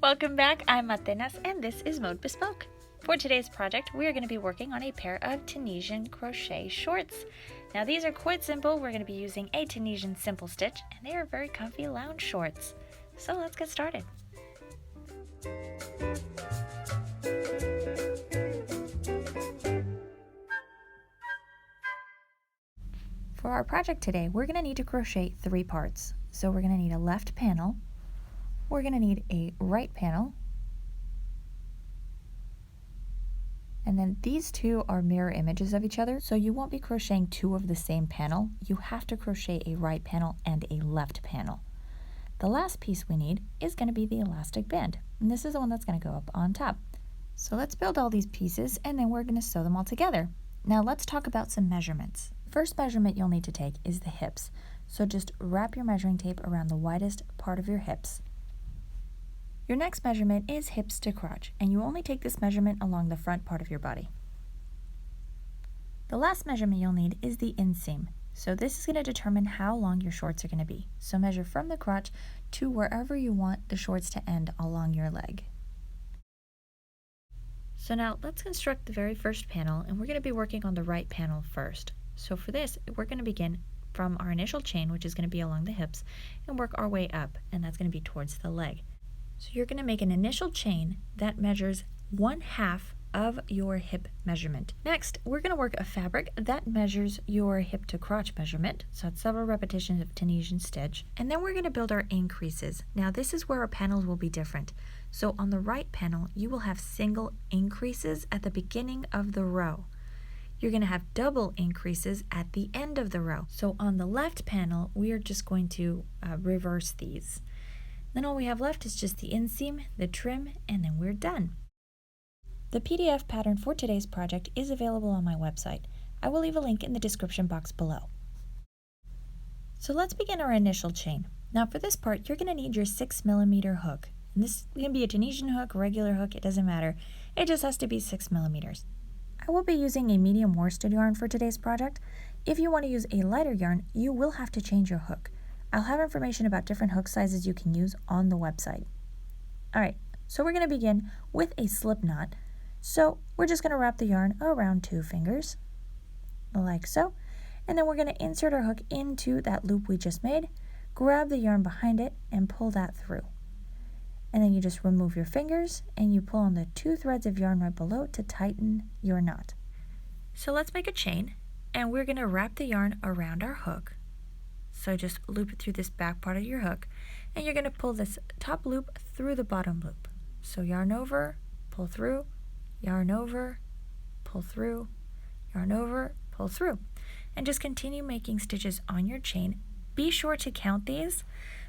Welcome back, I'm Atenas and this is Mode Bespoke. For today's project, we are going to be working on a pair of Tunisian crochet shorts. Now these are quite simple. We're going to be using a Tunisian simple stitch and they are very comfy lounge shorts. So let's get started. For our project today, we're going to need to crochet 3 parts. So we're going to need a left panel, we're going to need a right panel, and then these two are mirror images of each other, so you won't be crocheting 2 of the same panel. You have to crochet a right panel and a left panel. The last piece we need is going to be the elastic band, and this is the one that's going to go up on top. So let's build all these pieces and then we're going to sew them all together. Now let's talk about some measurements. First measurement you'll need to take is the hips. So just wrap your measuring tape around the widest part of your hips. Your next measurement is hips to crotch, and you only take this measurement along the front part of your body. The last measurement you'll need is the inseam. So this is going to determine how long your shorts are going to be. So measure from the crotch to wherever you want the shorts to end along your leg. So now let's construct the very first panel, and we're going to be working on the right panel first. So for this, we're going to begin from our initial chain, which is going to be along the hips, and work our way up, and that's going to be towards the leg. So you're going to make an initial chain that measures 1/2 of your hip measurement. Next, we're going to work a fabric that measures your hip to crotch measurement, so it's several repetitions of Tunisian stitch, and then we're going to build our increases. Now this is where our panels will be different. So on the right panel, you will have single increases at the beginning of the row. You're going to have double increases at the end of the row. So on the left panel, we are just going to reverse these. Then all we have left is just the inseam, the trim, and then we're done. The PDF pattern for today's project is available on my website. I will leave a link in the description box below. So let's begin our initial chain. Now for this part, you're going to need your 6mm hook. And this can be a Tunisian hook, regular hook, it doesn't matter. It just has to be 6mm. I will be using a medium worsted yarn for today's project. If you want to use a lighter yarn, you will have to change your hook. I'll have information about different hook sizes you can use on the website. Alright, so we're going to begin with a slip knot. So we're just going to wrap the yarn around 2 fingers, like so. And then we're going to insert our hook into that loop we just made, grab the yarn behind it, and pull that through. And then you just remove your fingers and you pull on the 2 threads of yarn right below to tighten your knot. So let's make a chain, and we're going to wrap the yarn around our hook. So just loop it through this back part of your hook, and you're going to pull this top loop through the bottom loop. So yarn over, pull through, yarn over, pull through, yarn over, pull through. And just continue making stitches on your chain. Be sure to count these,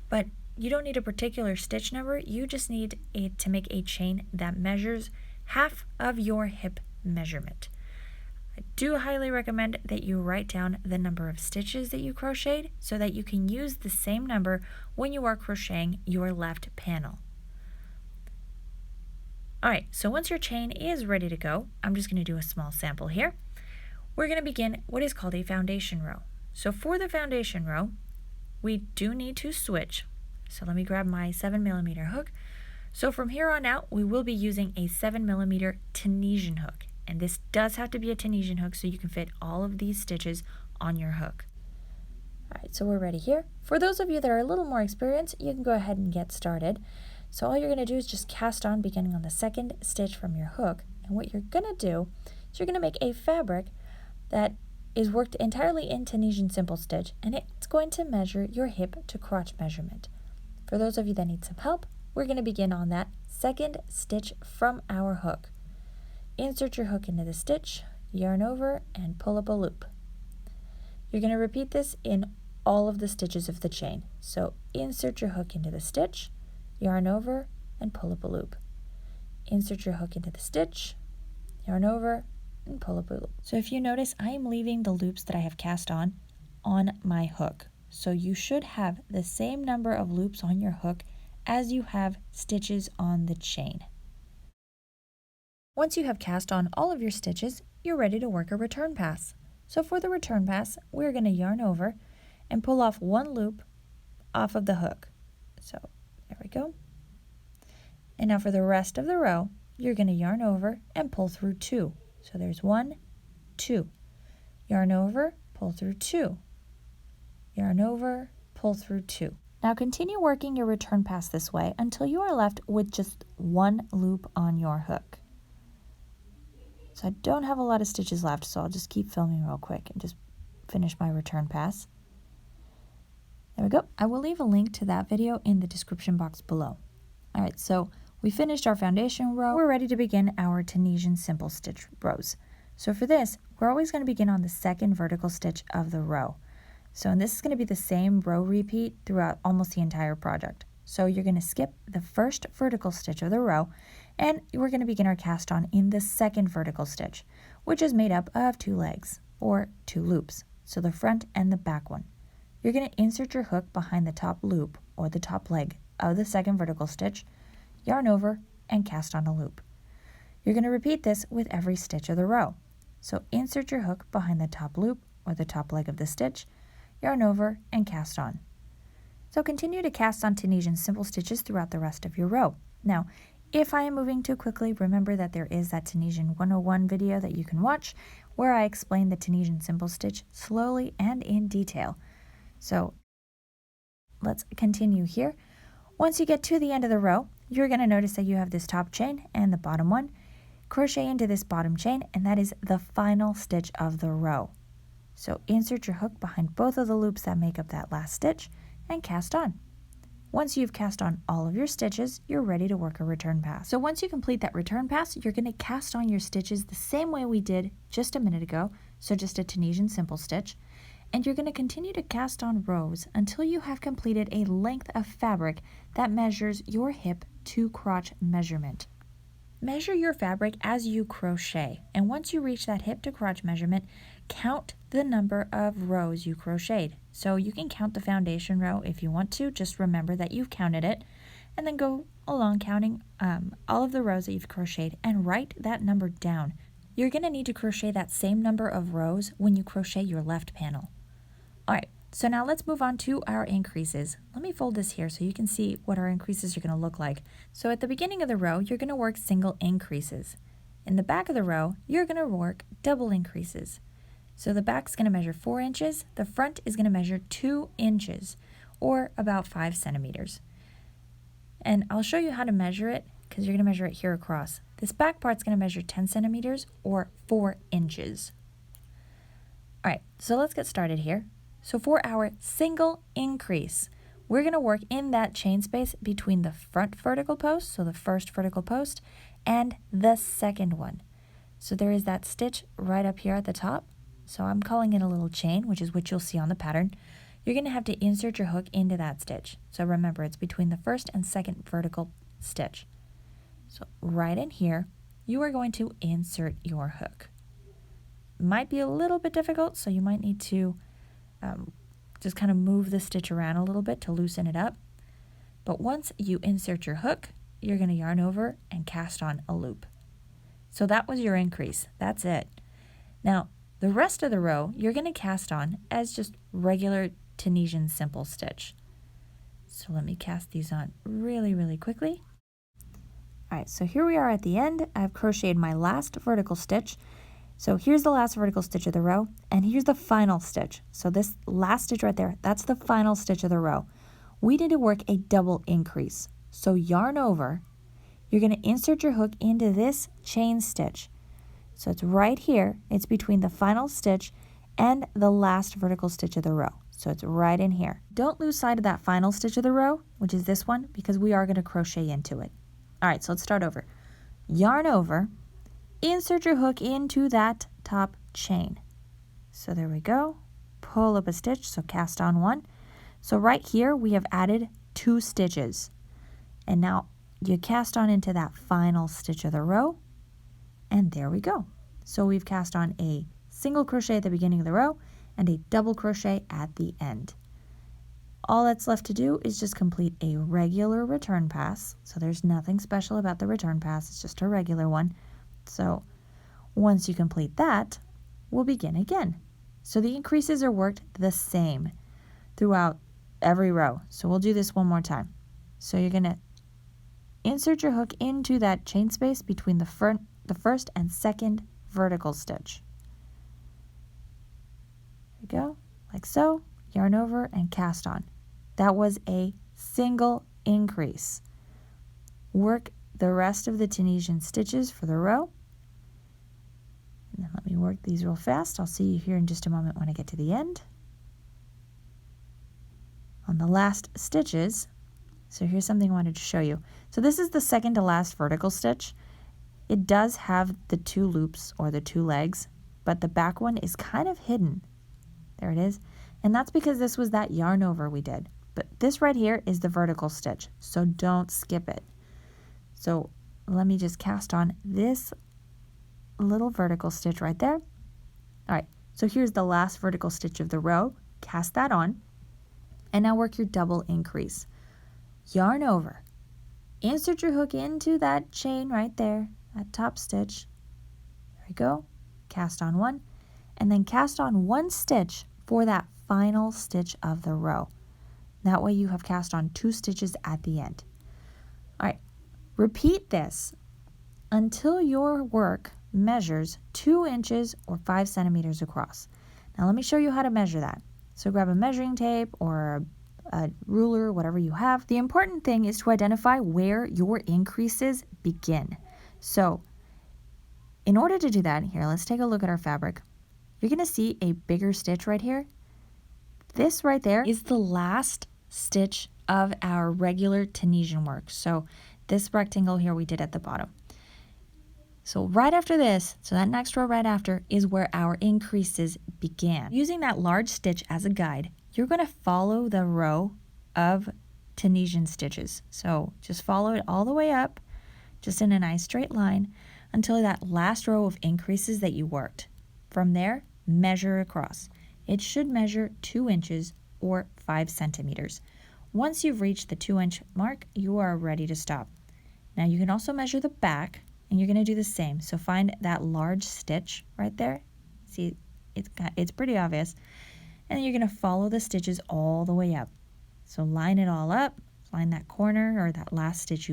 but you don't need a particular stitch number. You just need to make a chain that measures 1/2 of your hip measurement. I do highly recommend that you write down the number of stitches that you crocheted so that you can use the same number when you are crocheting your left panel. Alright, so once your chain is ready to go, I'm just going to do a small sample here. We're going to begin what is called a foundation row. So for the foundation row, we do need to switch. So let me grab my 7mm hook. So from here on out, we will be using a 7mm Tunisian hook. And this does have to be a Tunisian hook so you can fit all of these stitches on your hook. Alright, so we're ready here. For those of you that are a little more experienced, you can go ahead and get started. So all you're going to do is just cast on beginning on the 2nd stitch from your hook. And what you're going to do is you're going to make a fabric that is worked entirely in Tunisian simple stitch, and it's going to measure your hip to crotch measurement. For those of you that need some help, we're going to begin on that 2nd stitch from our hook. Insert your hook into the stitch, yarn over, and pull up a loop. You're going to repeat this in all of the stitches of the chain. So insert your hook into the stitch, yarn over, and pull up a loop. Insert your hook into the stitch, yarn over, and pull up a loop. So if you notice, I am leaving the loops that I have cast on my hook. So you should have the same number of loops on your hook as you have stitches on the chain. Once you have cast on all of your stitches, you're ready to work a return pass. So for the return pass, we're going to yarn over and pull off 1 loop off of the hook. So there we go. And now for the rest of the row, you're going to yarn over and pull through 2. So there's 1, 2. Yarn over, pull through 2. Yarn over, pull through 2. Now continue working your return pass this way until you are left with just 1 loop on your hook. So I don't have a lot of stitches left, so I'll just keep filming real quick and just finish my return pass. There we go. I will leave a link to that video in the description box below. Alright, so we finished our foundation row. We're ready to begin our Tunisian simple stitch rows. So for this, we're always going to begin on the second vertical stitch of the row. So and this is going to be the same row repeat throughout almost the entire project. So you're going to skip the first vertical stitch of the row, and we're going to begin our cast on in the second vertical stitch, which is made up of 2 legs, or 2 loops, so the front and the back one. You're going to insert your hook behind the top loop, or the top leg, of the second vertical stitch, yarn over, and cast on a loop. You're going to repeat this with every stitch of the row. So insert your hook behind the top loop, or the top leg of the stitch, yarn over, and cast on. So continue to cast on Tunisian simple stitches throughout the rest of your row. Now, if I am moving too quickly, remember that there is that Tunisian 101 video that you can watch where I explain the Tunisian simple stitch slowly and in detail. So let's continue here. Once you get to the end of the row, you're going to notice that you have this top chain and the bottom one. Crochet into this bottom chain, and that is the final stitch of the row. So insert your hook behind both of the loops that make up that last stitch and cast on. Once you've cast on all of your stitches, you're ready to work a return pass. So once you complete that return pass, you're going to cast on your stitches the same way we did just a minute ago, so just a Tunisian simple stitch, and you're going to continue to cast on rows until you have completed a length of fabric that measures your hip to crotch measurement. Measure your fabric as you crochet, and once you reach that hip to crotch measurement, count the number of rows you crocheted. So you can count the foundation row if you want to, just remember that you've counted it, and then go along counting all of the rows that you've crocheted and write that number down. You're going to need to crochet that same number of rows when you crochet your left panel. Alright, so now let's move on to our increases. Let me fold this here so you can see what our increases are going to look like. So at the beginning of the row, you're going to work single increases. In the back of the row, you're going to work double increases. So the back's going to measure 4 inches, the front is going to measure 2 inches, or about 5 centimeters. And I'll show you how to measure it, because you're going to measure it here across. This back part's going to measure 10 centimeters, or 4 inches. Alright, so let's get started here. So for our single increase, we're going to work in that chain space between the front vertical post, so the first vertical post, and the second one. So there is that stitch right up here at the top. So I'm calling it a little chain, which is what you'll see on the pattern. You're going to have to insert your hook into that stitch. So remember, it's between the first and second vertical stitch. So right in here, you are going to insert your hook. Might be a little bit difficult, so you might need to just kind of move the stitch around a little bit to loosen it up. But once you insert your hook, you're going to yarn over and cast on a loop. So that was your increase. That's it. Now, the rest of the row, you're going to cast on as just regular Tunisian simple stitch. So let me cast these on really, really quickly. All right, so here we are at the end. I've crocheted my last vertical stitch. So here's the last vertical stitch of the row, and here's the final stitch. So this last stitch right there, that's the final stitch of the row. We need to work a double increase. So yarn over, you're going to insert your hook into this chain stitch. So it's right here, it's between the final stitch and the last vertical stitch of the row. So it's right in here. Don't lose sight of that final stitch of the row, which is this one, because we are going to crochet into it. All right, so let's start over. Yarn over, insert your hook into that top chain. So there we go. Pull up a stitch, so cast on one. So right here we have added 2 stitches. And now you cast on into that final stitch of the row, and there we go. So we've cast on a single crochet at the beginning of the row and a double crochet at the end. All that's left to do is just complete a regular return pass. So there's nothing special about the return pass, it's just a regular one. So once you complete that, we'll begin again. So the increases are worked the same throughout every row. So we'll do this one more time. So you're going to insert your hook into that chain space between the first and second vertical stitch. There we go, like so, yarn over and cast on. That was a single increase. Work the rest of the Tunisian stitches for the row. And then let me work these real fast. I'll see you here in just a moment when I get to the end. On the last stitches, so here's something I wanted to show you. So this is the second to last vertical stitch. It does have the two loops or the two legs, but the back one is kind of hidden. There it is. And that's because this was that yarn over we did. But this right here is the vertical stitch, so don't skip it. So let me just cast on this little vertical stitch right there. All right, so here's the last vertical stitch of the row. Cast that on, and now work your double increase. Yarn over. Insert your hook into that chain right there, that top stitch. There we go. Cast on one, and then cast on one stitch for that final stitch of the row. That way you have cast on 2 stitches at the end. All right, repeat this until your work measures 2 inches or 5 centimeters across. Now let me show you how to measure that. So grab a measuring tape or a ruler, whatever you have. The important thing is to identify where your increases begin. So in order to do that, here, let's take a look at our fabric. You're going to see a bigger stitch right here. This right there is the last stitch of our regular Tunisian work. So this rectangle here we did at the bottom. So right after this, so that next row right after is where our increases began. Using that large stitch as a guide, you're going to follow the row of Tunisian stitches. So just follow it all the way up, just in a nice straight line, until that last row of increases that you worked. From there, measure across. It should measure 2 inches or 5 centimeters. Once you've reached the 2-inch mark, you are ready to stop. Now you can also measure the back, and you're going to do the same. So find that large stitch right there. See, it's pretty obvious. And then you're going to follow the stitches all the way up. So line it all up, line that corner or that last stitch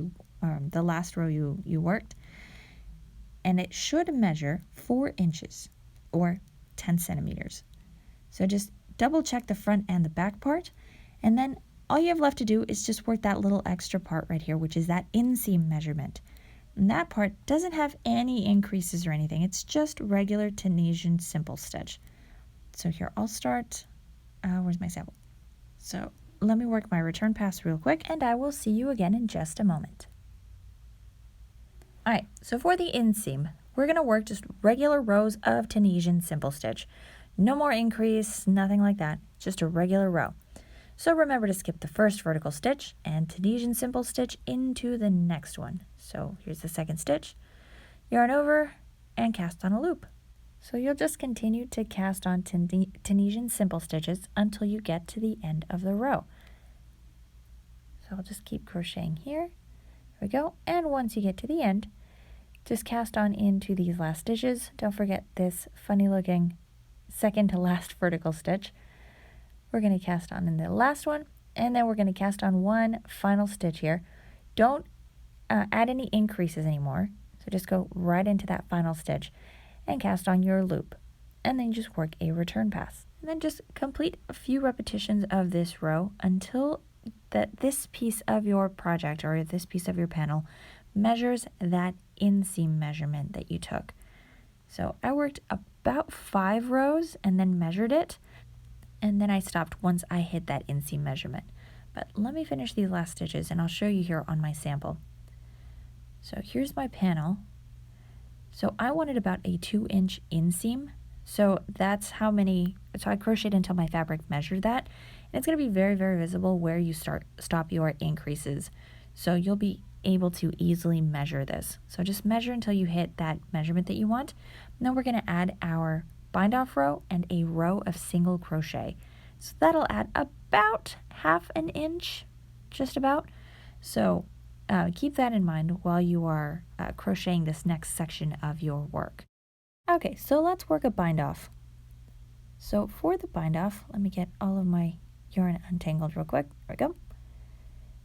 the last row you worked, and it should measure 4 inches or 10 centimeters. So just double check the front and the back part, and then all you have left to do is just work that little extra part right here, which is that inseam measurement. And that part doesn't have any increases or anything. It's just regular Tunisian simple stitch. So here, I'll start, where's my sample? So let me work my return pass real quick, and I will see you again in just a moment. All right, so for the inseam, we're going to work just regular rows of Tunisian simple stitch. No more increase, nothing like that, just a regular row. So remember to skip the first vertical stitch and Tunisian simple stitch into the next one. So here's the second stitch, yarn over, and cast on a loop. So you'll just continue to cast on Tunisian simple stitches until you get to the end of the row. So I'll just keep crocheting here. There we go. And once you get to the end, just cast on into these last stitches. Don't forget this funny looking second to last vertical stitch. We're going to cast on in the last one, and then we're going to cast on one final stitch here. Don't add any increases anymore. So just go right into that final stitch and cast on your loop, and then just work a return pass. And then just complete a few repetitions of this row until this piece of your project or this piece of your panel measures that inseam measurement that you took. So I worked about 5 rows and then measured it, and then I stopped once I hit that inseam measurement. But let me finish these last stitches and I'll show you here on my sample. So here's my panel. So I wanted about a 2-inch inseam. So that's how many, so I crocheted until my fabric measured that. And it's going to be very, very visible where you stop your increases. So you'll be able to easily measure this. So just measure until you hit that measurement that you want. And then we're going to add our bind off row and a row of single crochet. So that'll add about 1/2 inch, just about. So keep that in mind while you are crocheting this next section of your work. Okay, so let's work a bind off. So for the bind off, let me get all of my yarn untangled real quick. There we go.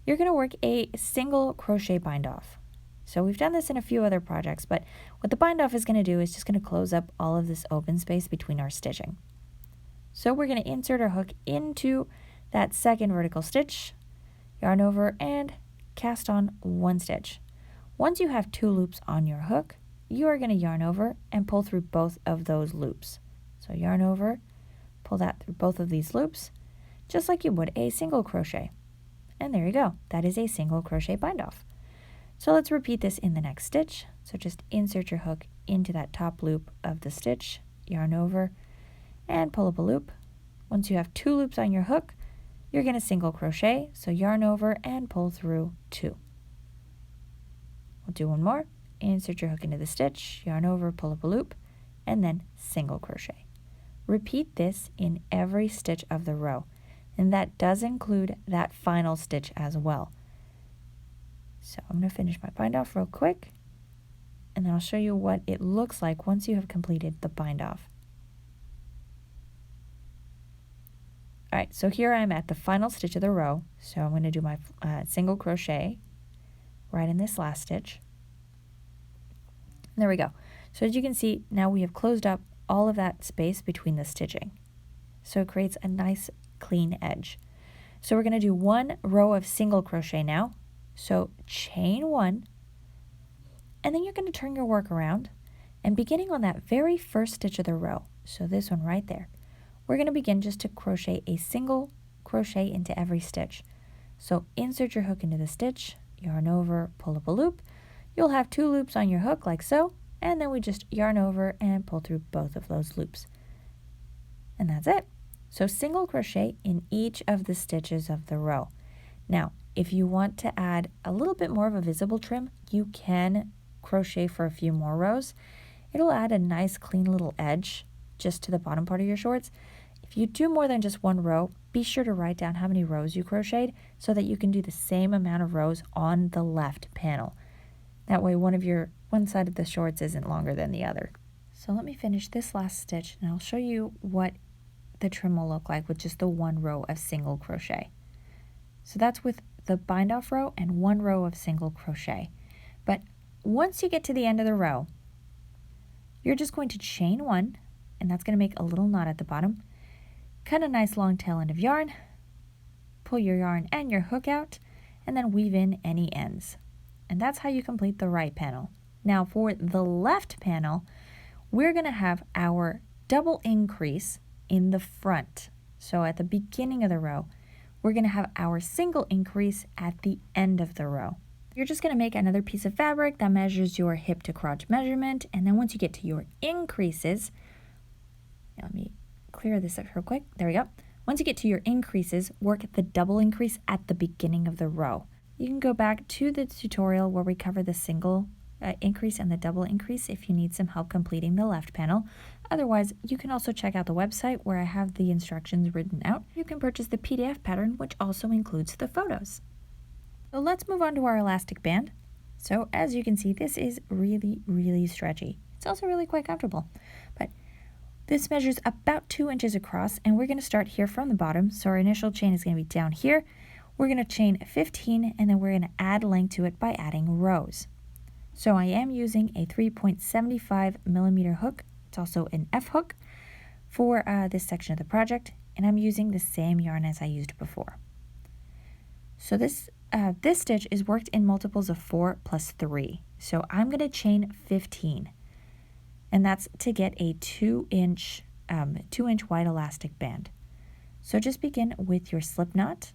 you're going to work a single crochet bind off. So we've done this in a few other projects, but what the bind off is going to do is just going to close up all of this open space between our stitching. So we're going to insert our hook into that second vertical stitch, yarn over, and cast on one stitch. Once you have 2 loops on your hook, you are going to yarn over and pull through both of those loops. So yarn over, pull that through both of these loops, just like you would a single crochet. And there you go. That is a single crochet bind off. So let's repeat this in the next stitch. So just insert your hook into that top loop of the stitch, yarn over, and pull up a loop. Once you have 2 loops on your hook, you're going to single crochet, so yarn over and pull through 2. We'll do one more. Insert your hook into the stitch, yarn over, pull up a loop, and then single crochet. Repeat this in every stitch of the row, and that does include that final stitch as well. So I'm going to finish my bind off real quick, and then I'll show you what it looks like once you have completed the bind off. Alright, so here I'm at the final stitch of the row, so I'm going to do my single crochet right in this last stitch. There we go. So as you can see, now we have closed up all of that space between the stitching. So it creates a nice clean edge. So we're going to do 1 row of single crochet now. So chain 1, and then you're going to turn your work around, and beginning on that very first stitch of the row, so this one right there, we're going to begin just to crochet a single crochet into every stitch. So insert your hook into the stitch, yarn over, pull up a loop. You'll have 2 loops on your hook like so, and then we just yarn over and pull through both of those loops. And that's it. So single crochet in each of the stitches of the row. Now, if you want to add a little bit more of a visible trim, you can crochet for a few more rows. It'll add a nice clean little edge just to the bottom part of your shorts. If you do more than just 1 row, be sure to write down how many rows you crocheted so that you can do the same amount of rows on the left panel. That way one side of the shorts isn't longer than the other. So let me finish this last stitch and I'll show you what the trim will look like with just the 1 row of single crochet. So that's with the bind off row and 1 row of single crochet. But once you get to the end of the row, you're just going to chain 1, and that's going to make a little knot at the bottom. Cut a nice long tail end of yarn, pull your yarn and your hook out, and then weave in any ends. And that's how you complete the right panel. Now for the left panel, we're going to have our double increase in the front. So at the beginning of the row, we're going to have our single increase at the end of the row. You're just going to make another piece of fabric that measures your hip to crotch measurement, and then once you get to your increases, let me clear this up real quick. There we go. Once you get to your increases, work the double increase at the beginning of the row. You can go back to the tutorial where we cover the single increase and the double increase if you need some help completing the left panel. Otherwise, you can also check out the website where I have the instructions written out. You can purchase the PDF pattern, which also includes the photos. So let's move on to our elastic band. So as you can see, this is really, really stretchy. It's also really quite comfortable. But this measures about 2 inches across, and we're going to start here from the bottom. So our initial chain is going to be down here. We're going to chain 15, and then we're going to add length to it by adding rows. So I am using a 3.75 millimeter hook. It's also an F hook for this section of the project, and I'm using the same yarn as I used before. So this stitch is worked in multiples of 4 plus 3. So I'm going to chain 15. And that's to get a 2-inch wide elastic band. So just begin with your slip knot,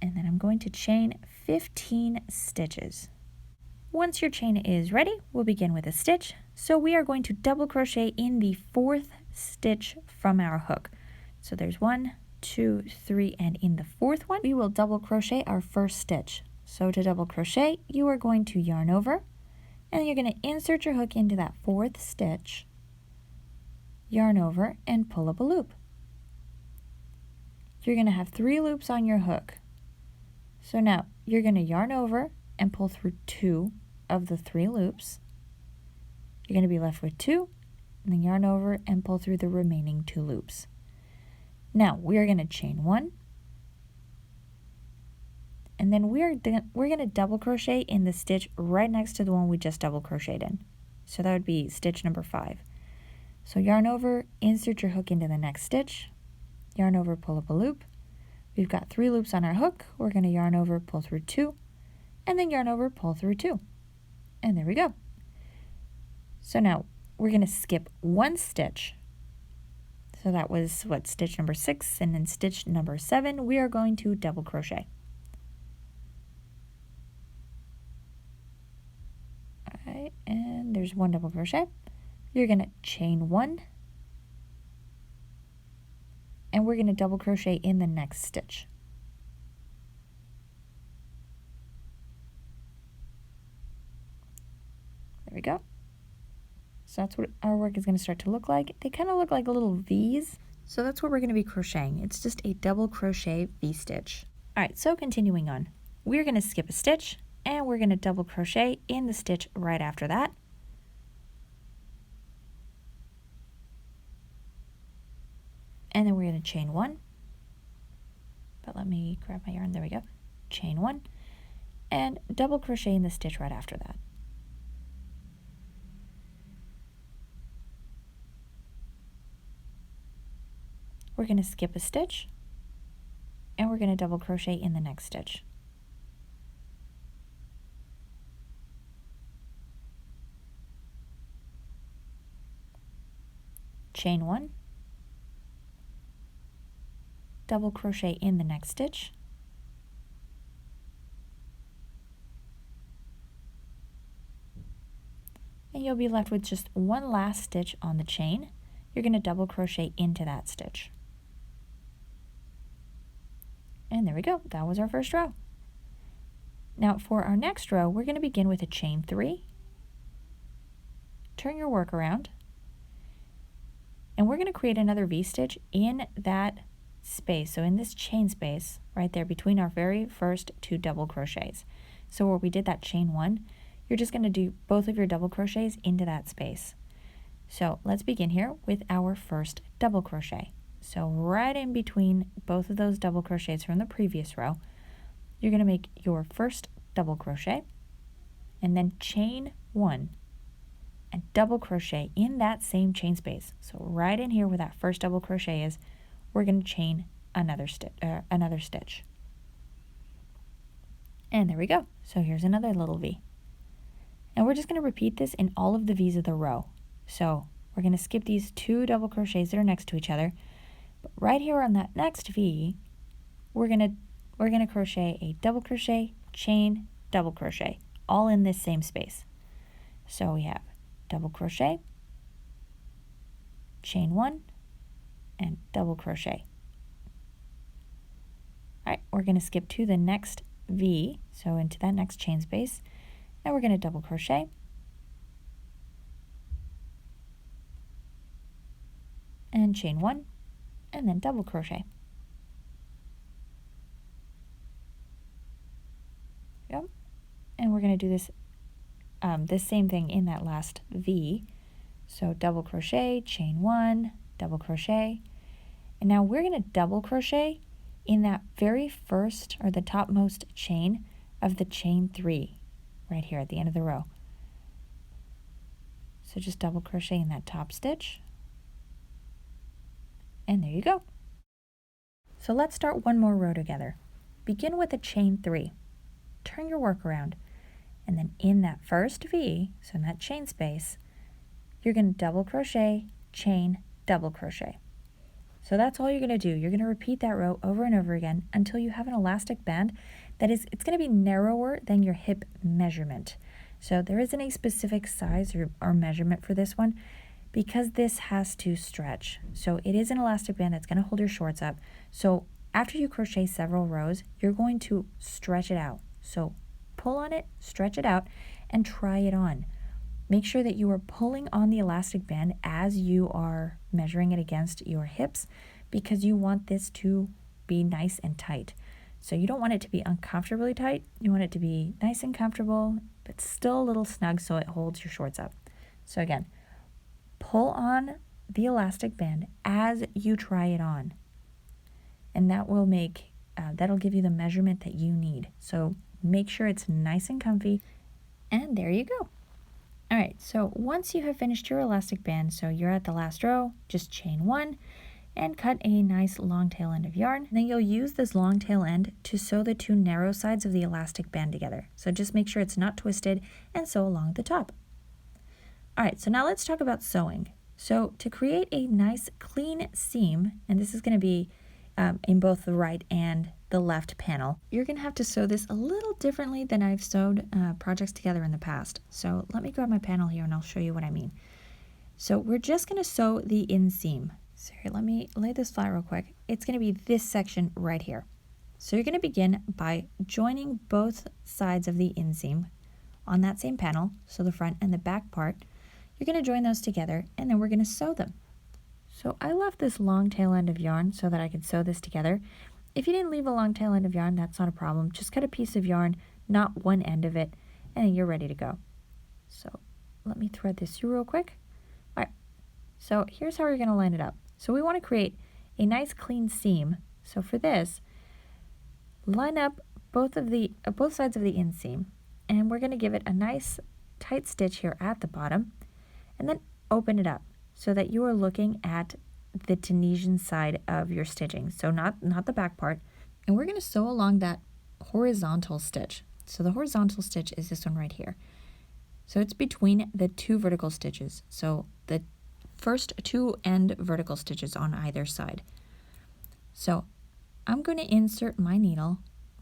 and then I'm going to chain 15 stitches. Once your chain is ready, we'll begin with a stitch. So we are going to double crochet in the 4th stitch from our hook. So there's 1, 2, 3, and in the 4th one, we will double crochet our first stitch. So to double crochet, you are going to yarn over, and you're going to insert your hook into that 4th stitch, yarn over, and pull up a loop. You're going to have 3 loops on your hook. So now you're going to yarn over and pull through 2 of the 3 loops. You're going to be left with 2, and then yarn over and pull through the remaining 2 loops. Now we're going to chain 1, and then we're going to double crochet in the stitch right next to the one we just double crocheted in. So that would be stitch number 5. So yarn over, insert your hook into the next stitch, yarn over, pull up a loop. We've got 3 loops on our hook. We're going to yarn over, pull through 2, and then yarn over, pull through 2. And there we go. So now we're going to skip 1 stitch. So that was what, stitch number 6, and then stitch number 7 we are going to double crochet. All right, and there's 1 double crochet. You're going to chain 1, and we're going to double crochet in the next stitch. There we go. So that's what our work is going to start to look like. They kind of look like little V's. So that's what we're going to be crocheting. It's just a double crochet V stitch. All right, so continuing on. We're going to skip a stitch, and we're going to double crochet in the stitch right after that. And then we're going to chain 1. But let me grab my yarn. There we go. Chain 1. And double crochet in the stitch right after that. We're going to skip a stitch, and we're going to double crochet in the next stitch. Chain 1, double crochet in the next stitch, and you'll be left with just 1 last stitch on the chain. You're going to double crochet into that stitch. And there we go. That was our first row. Now for our next row, we're going to begin with a chain 3. Turn your work around. And we're going to create another V-stitch in that space. So in this chain space right there between our very first 2 double crochets. So where we did that chain 1, you're just going to do both of your double crochets into that space. So let's begin here with our first double crochet. So right in between both of those double crochets from the previous row, you're going to make your first double crochet and then chain 1 and double crochet in that same chain space. So right in here where that first double crochet is, we're going to chain another stitch. And there we go. So here's another little V. And we're just going to repeat this in all of the V's of the row. So we're going to skip these 2 double crochets that are next to each other. But right here on that next V, we're going to crochet a double crochet, chain, double crochet, all in this same space. So we have double crochet, chain 1, and double crochet. All right, we're going to skip to the next V, so into that next chain space, and we're going to double crochet, and chain 1, and then double crochet. Yep. And we're going to do this same thing in that last V. So double crochet, chain 1, double crochet, and now we're going to double crochet in that very first or the topmost chain of the chain 3 right here at the end of the row. So just double crochet in that top stitch. And there you go. So let's start one more row together. Begin with a chain 3. Turn your work around. And then in that first V, so in that chain space, you're going to double crochet, chain, double crochet. So that's all you're going to do. You're going to repeat that row over and over again until you have an elastic band that is, it's going to be narrower than your hip measurement. So there isn't a specific size or measurement for this one, because this has to stretch. So it is an elastic band that's going to hold your shorts up. So after you crochet several rows, you're going to stretch it out. So pull on it, stretch it out, and try it on. Make sure that you are pulling on the elastic band as you are measuring it against your hips, because you want this to be nice and tight. So you don't want it to be uncomfortably tight. You want it to be nice and comfortable, but still a little snug so it holds your shorts up. So again, pull on the elastic band as you try it on, and that will make that'll give you the measurement that you need. So make sure it's nice and comfy, and there you go. All right, so once you have finished your elastic band, so you're at the last row, just chain 1 and cut a nice long tail end of yarn. Then you'll use this long tail end to sew the 2 narrow sides of the elastic band together. So just make sure it's not twisted and sew along the top. All right, so now let's talk about sewing. So to create a nice clean seam, and this is going to be in both the right and the left panel, you're going to have to sew this a little differently than I've sewed projects together in the past. So let me grab my panel here and I'll show you what I mean. So we're just going to sew the inseam. So here, let me lay this flat real quick. It's going to be this section right here. So you're going to begin by joining both sides of the inseam on that same panel, so the front and the back part. You're going to join those together and then we're going to sew them. So I left this long tail end of yarn so that I could sew this together. If you didn't leave a long tail end of yarn, that's not a problem. Just cut a piece of yarn, not one end of it, and then you're ready to go. So let me thread this through real quick. All right, so here's how we're going to line it up. So we want to create a nice clean seam. So for this, line up both sides of the inseam, and we're going to give it a nice tight stitch here at the bottom, and then open it up so that you are looking at the Tunisian side of your stitching, so not the back part. And we're going to sew along that horizontal stitch. So the horizontal stitch is this one right here. So it's between the 2 vertical stitches. So the first 2 end vertical stitches on either side. So I'm going to insert my needle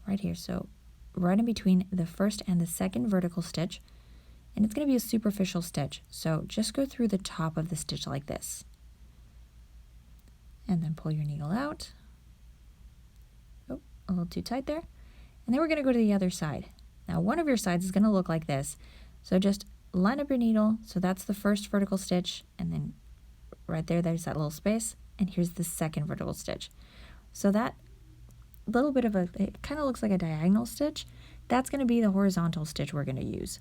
right here, so right in between the first and the second vertical stitch, and it's going to be a superficial stitch. So just go through the top of the stitch like this. And then pull your needle out. Oh, a little too tight there. And then we're going to go to the other side. Now one of your sides is going to look like this. So just line up your needle. So that's the first vertical stitch, and then right there's that little space, and here's the second vertical stitch. So that little bit of it kind of looks like a diagonal stitch. That's going to be the horizontal stitch we're going to use.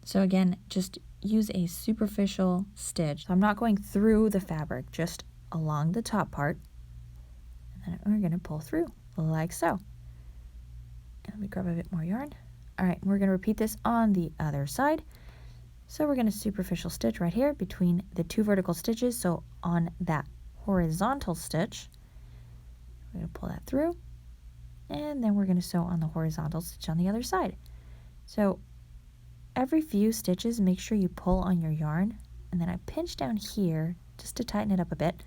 So again, just use a superficial stitch. So I'm not going through the fabric, just along the top part, and then we're going to pull through like so. And let me grab a bit more yarn. All right, we're going to repeat this on the other side. So we're going to superficial stitch right here between the 2 vertical stitches. So on that horizontal stitch, we're going to pull that through, and then we're going to sew on the horizontal stitch on the other side. So every few stitches, make sure you pull on your yarn, and then I pinch down here just to tighten it up a bit,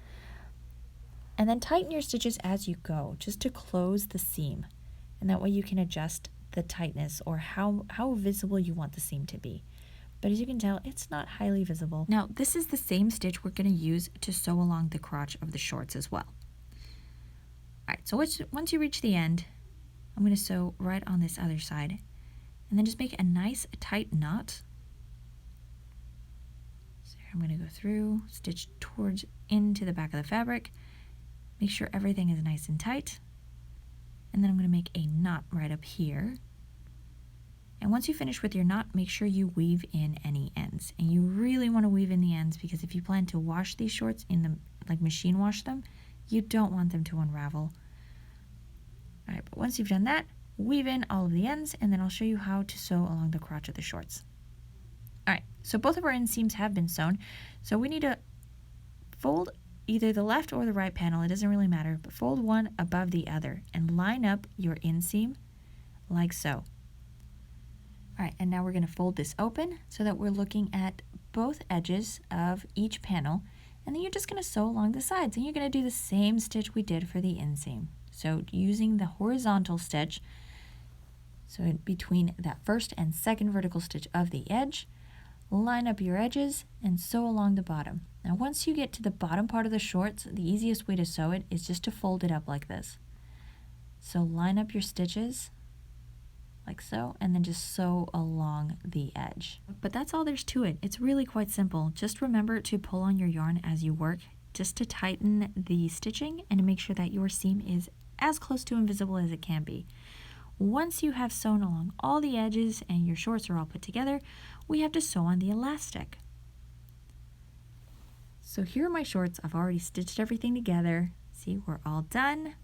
and then tighten your stitches as you go, just to close the seam, and that way you can adjust the tightness or how visible you want the seam to be. But as you can tell, it's not highly visible. Now, this is the same stitch we're going to use to sew along the crotch of the shorts as well. All right, so once you reach the end, I'm going to sew right on this other side, and then just make a nice tight knot. So I'm going to go through, stitch towards into the back of the fabric, make sure everything is nice and tight, and then I'm going to make a knot right up here. And once you finish with your knot, make sure you weave in any ends. And you really want to weave in the ends, because if you plan to wash these shorts machine wash them, you don't want them to unravel. All right, but once you've done that, weave in all of the ends, and then I'll show you how to sew along the crotch of the shorts. All right, so both of our inseams have been sewn. So we need to fold either the left or the right panel, it doesn't really matter, but fold one above the other and line up your inseam like so. All right, and now we're going to fold this open so that we're looking at both edges of each panel, and then you're just going to sew along the sides, and you're going to do the same stitch we did for the inseam. So using the horizontal stitch, so in between that first and second vertical stitch of the edge, line up your edges and sew along the bottom. Now once you get to the bottom part of the shorts, the easiest way to sew it is just to fold it up like this. So line up your stitches like so, and then just sew along the edge. But that's all there's to it. It's really quite simple. Just remember to pull on your yarn as you work, just to tighten the stitching and to make sure that your seam is as close to invisible as it can be. Once you have sewn along all the edges and your shorts are all put together, we have to sew on the elastic. So here are my shorts. I've already stitched everything together. See, we're all done.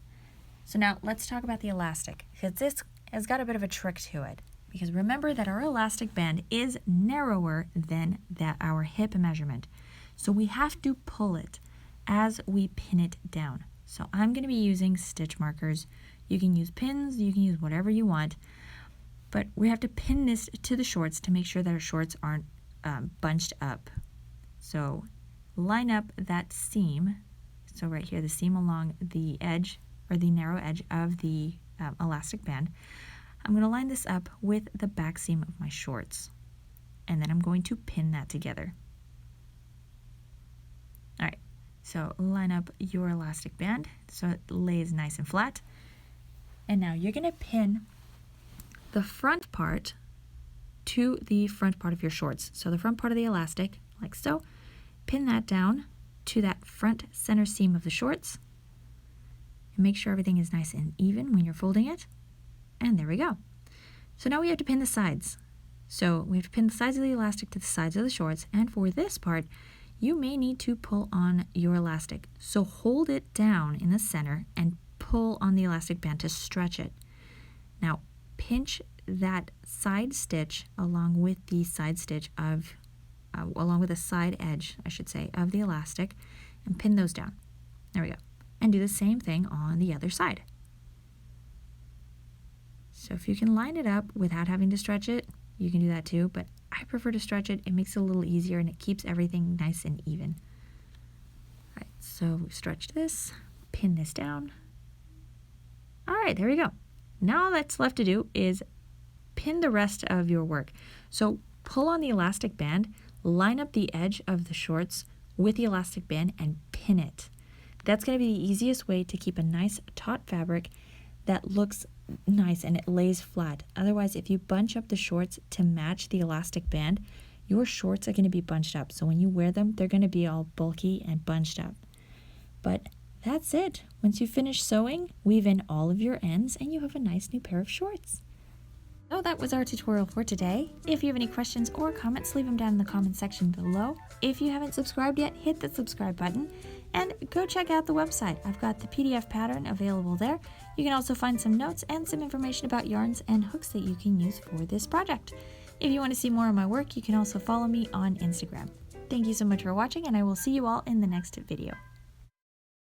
So now let's talk about the elastic, because this has got a bit of a trick to it. Because remember that our elastic band is narrower than our hip measurement. So we have to pull it as we pin it down. So I'm going to be using stitch markers. You can use pins, you can use whatever you want. But we have to pin this to the shorts to make sure that our shorts aren't bunched up. So line up that seam. So right here, the seam along the edge or the narrow edge of the elastic band. I'm going to line this up with the back seam of my shorts. And then I'm going to pin that together. All right, so line up your elastic band so it lays nice and flat. And now you're going to pin the front part to the front part of your shorts. So the front part of the elastic, like so, pin that down to that front center seam of the shorts. And make sure everything is nice and even when you're folding it. And there we go. So now we have to pin the sides. So we have to pin the sides of the elastic to the sides of the shorts. And for this part, you may need to pull on your elastic. So hold it down in the center and pull on the elastic band to stretch it. Now pinch that side stitch along with the side stitch of, along with the side edge, I should say, of the elastic and pin those down. There we go. And do the same thing on the other side. So if you can line it up without having to stretch it, you can do that too, but I prefer to stretch it. It makes it a little easier and it keeps everything nice and even. All right, so we stretch this, pin this down. All right, there we go. Now all that's left to do is pin the rest of your work. So pull on the elastic band, line up the edge of the shorts with the elastic band and pin it. That's going to be the easiest way to keep a nice taut fabric that looks nice and it lays flat. Otherwise, if you bunch up the shorts to match the elastic band, your shorts are going to be bunched up. So when you wear them, they're going to be all bulky and bunched up. But that's it. Once you finish sewing, weave in all of your ends and you have a nice new pair of shorts. So that was our tutorial for today. If you have any questions or comments, leave them down in the comment section below. If you haven't subscribed yet, hit the subscribe button and go check out the website. I've got the PDF pattern available there. You can also find some notes and some information about yarns and hooks that you can use for this project. If you want to see more of my work, you can also follow me on Instagram. Thank you so much for watching, and I will see you all in the next video.